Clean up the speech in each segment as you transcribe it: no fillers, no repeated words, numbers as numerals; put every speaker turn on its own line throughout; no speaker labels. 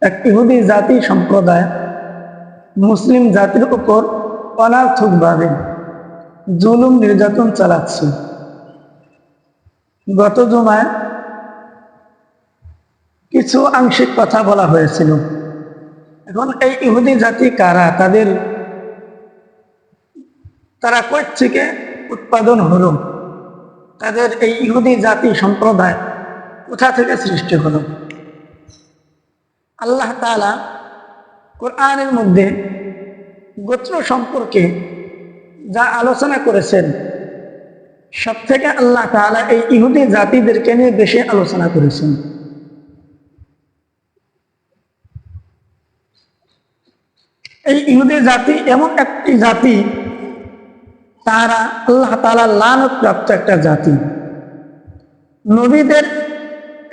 এক ইহুদি জাতি সম্প্রদায় মুসলিম জাতির উপর অনার্থকভাবে জুলুম নির্যাতন চালাচ্ছে। গত জুমায় কিছু আংশিক কথা বলা হয়েছিল। এখন এই ইহুদি জাতি কারা, তারা কই থেকে উৎপাদন হলো, তাদের এই ইহুদি জাতি সম্প্রদায় কোথা থেকে সৃষ্টি হলো? আল্লাহ তাআলা কোরআনের মধ্যে গোত্র সম্পর্কে যা আলোচনা করেছেন, সব থেকে আল্লাহ তাআলা এই ইহুদি জাতিদেরকে নিয়ে বেশি আলোচনা করেছেন। এই ইহুদি জাতি এমন একটি জাতি, তারা আল্লাহ তাআলা লানত প্রাপ্ত একটা জাতি, নবীদের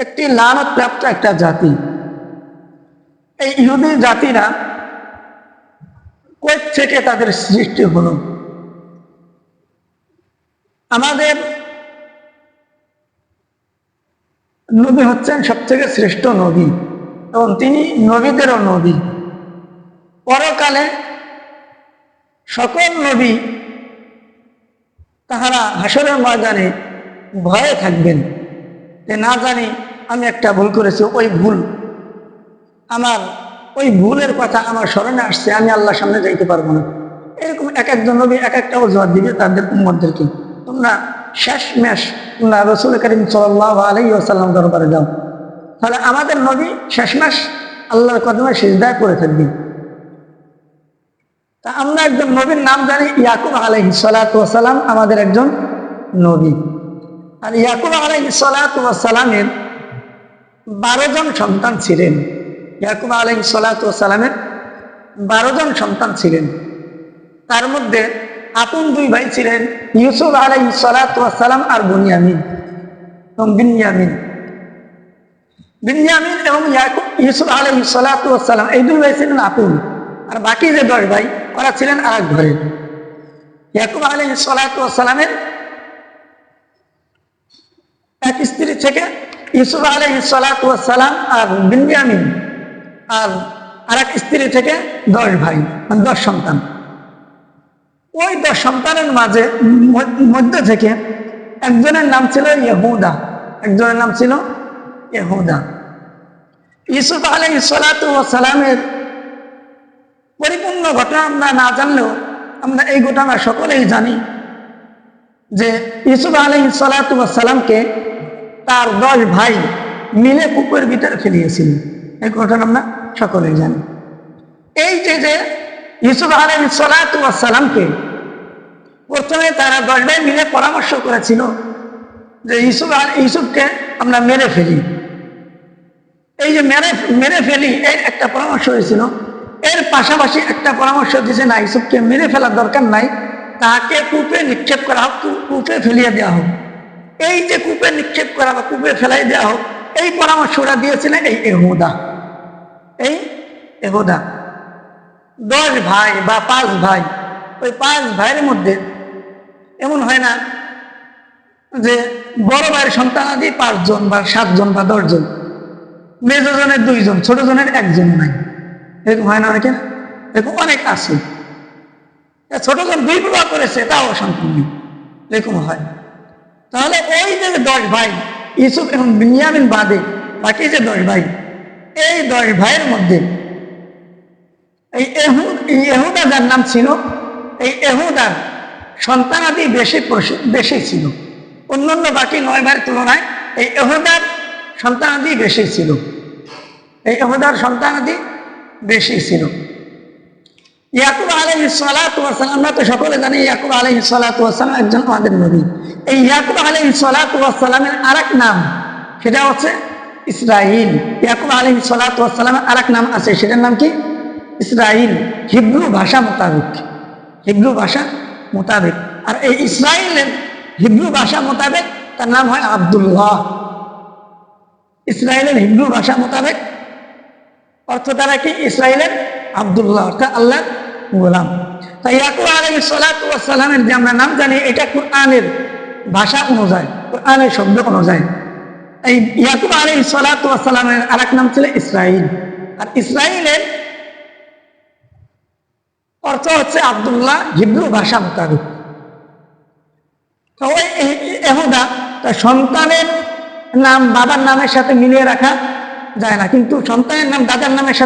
একটি লানত প্রাপ্ত একটা জাতি। এই ইহুদি জাতিরা কই থেকে তাদের সৃষ্টি হলো? আমাদের নবী হচ্ছেন সব থেকে শ্রেষ্ঠ নবী এবং তিনি নবীদেরও নবী। পরকালে সকল নবী তাহারা হাসরের ময়দানে ভয়ে থাকবেন যে না জানি আমি একটা ভুল করেছি, ওই ভুলের কথা আমার স্মরণে আসছে, আমি আল্লাহর সামনে যাইতে পারবো না। এরকম এক একজন নবী এক একটা অজুহাত দিবে তাদের উম্মতদেরকে, তোমরা শেষমেশ তোমরা রাসূল করিম সাল্লাল্লাহু আলাইহি ওয়াসাল্লাম দরবারে যাও। তাহলে আমাদের নবী শেষমেশ আল্লাহর কদমে সিজদায় পড়ে থাকবে। তা আমরা একজন নবীর নাম জানি, ইয়াকুব আলাইহিস সালাতু ওয়াস সালাম আমাদের একজন নবী। আর ইয়াকুব আলাইহিস সালাতু ওয়াস সালামের 12 জন সন্তান ছিলেন। ইয়াকুব আলাইহিস সালাতু ওয়াস সালামের 12 জন সন্তান ছিলেন। তার মধ্যে আপন 2 ভাই ছিলেন, ইউসুফ আলাইহিস সালাতু ওয়াস সালাম আর বুনিয়ামিন এবং বিনয়ামিন এবং ইউসুফ আলাইহিস সালাতু ওয়াস সালাম, এই 2 ভাই ছিলেন আপন। আর বাকি যে 10 ভাই ওরা ছিলেন আরেক ঘরে। ইয়াকুব আলাইহিস সালাতু ওয়াস সালামের এক স্ত্রী থেকে ইউসুফ আলাইহিস সালাতু ওয়াস সালাম আর বিনয়ামিন আর আরেক স্ত্রী থেকে 10 ভাই, 10 সন্তান। ওই 10 সন্তানের মধ্যে থেকে একজনের নাম ছিল ইহুদা, একজনের নাম ছিল ইহুদা। ইউসুফ আলাইহিস সালাতু ওয়াস সালামের পরিপূর্ণ ঘটনা আমরা না জানলেও আমরা এই ঘটনা সকলেই জানি যে ইউসুফ আলাইহিস সালাতু ওয়াস সালামকে তার 10 ভাই মিলে কূপের ভিতরে ফেলিয়েছিল। এই ঘটনা আমরা সকলেই জানি। এই যে ইউসুফ আলাইহিস সালাতু ওয়াস সালামকে প্রথমে তারা 10 ভাই মিলে পরামর্শ করেছিল যে ইউসুফকে আমরা মেরে ফেলি। এই যে মেরে ফেলি এই একটা পরামর্শ হয়েছিল। এর পাশাপাশি একটা পরামর্শ দিয়েছে, না, ইউসুফকে মেরে ফেলার দরকার নাই, তাকে কূপে নিক্ষেপ করা হোক, কূপে ফেলিয়ে দেওয়া হোক। এই যে কূপে নিক্ষেপ করা বা কূপে ফেলাই দেওয়া হোক, এই পরামর্শটা দিয়েছিলেন এই ইহুদা। 10 ভাই বা 5 ভাই, ওই 5 ভাইয়ের মধ্যে এমন হয় না যে বড় ভাইয়ের সন্তানাদি 5 জন বা 7 জন বা 10 জন, মেজো জনের 2 জন, ছোট জনের 1 জন নাই, এরকম হয় না অনেকে? এরকম অনেক আছে। ছোট জন 2 বিবাহ করেছে, তাও সন্তান নেই, এরকম হয়। তাহলে ওই যে 10 ভাই ইউসুফ এবং বিনয়ামিন বাদে বাকি যে 10 ভাই, এই 10 ভাইয়ের মধ্যে এই ইহুদা যার নাম ছিল, এই ইহুদার সন্তানাদি বেশি ছিল। অন্যান্য বাকি 9 ভাইয়ের তুলনায় এই ইহুদার সন্তানাদি বেশি ছিল। ইয়াকুব আলাইহিস সালাতু ওয়াস সালাম, আমরা তো সকলে জানি ইয়াকুব আলাইহিস সালাতু ওয়াস সালাম একজন আমাদের নবী। এই ইয়াকুব আলাইহিস সালাতু ওয়াস সালামের আরেক নাম, সেটা হচ্ছে ইসরাইল। ইয়াকুব আলাইহিস সালাতু ওয়াস সালামের আরেক নাম আছে, সেটার নাম কি? ইসরাইল, হিব্রু ভাষা মোতাবেক। আর এই ইসরাইলের হিব্রু ভাষা মোতাবেক তার নাম হয় আব্দুল্লাহ। ইসরাইলের হিব্রু ভাষা মোতাবেক অর্থ দ্বারা কি? ইসরাইলের আব্দুল্লাহ, অর্থাৎ আল্লাহর গোলাম। তাই ইয়াকুব আলাইহিস সালাতু ওয়াস সালামের যে আমরা নাম জানি, এটা কোরআনের ভাষা অনুযায়ী, কোরআনের শব্দ অনুযায়ী। এই ইয়াকুব আলাইহিস সালাতু ওয়াস সালামের আরেক নাম ছিল ইসরাইল। আর ইসরাইলের অর্থ হচ্ছে আব্দুল্লাহ হিব্রু ভাষা মোতাবেক। তো ওই এহুদা, তার সন্তানের নাম বাবার নামের সাথে মিলিয়ে রাখা যায় না, কিন্তু সন্তানের নাম দাদার নামের সাথে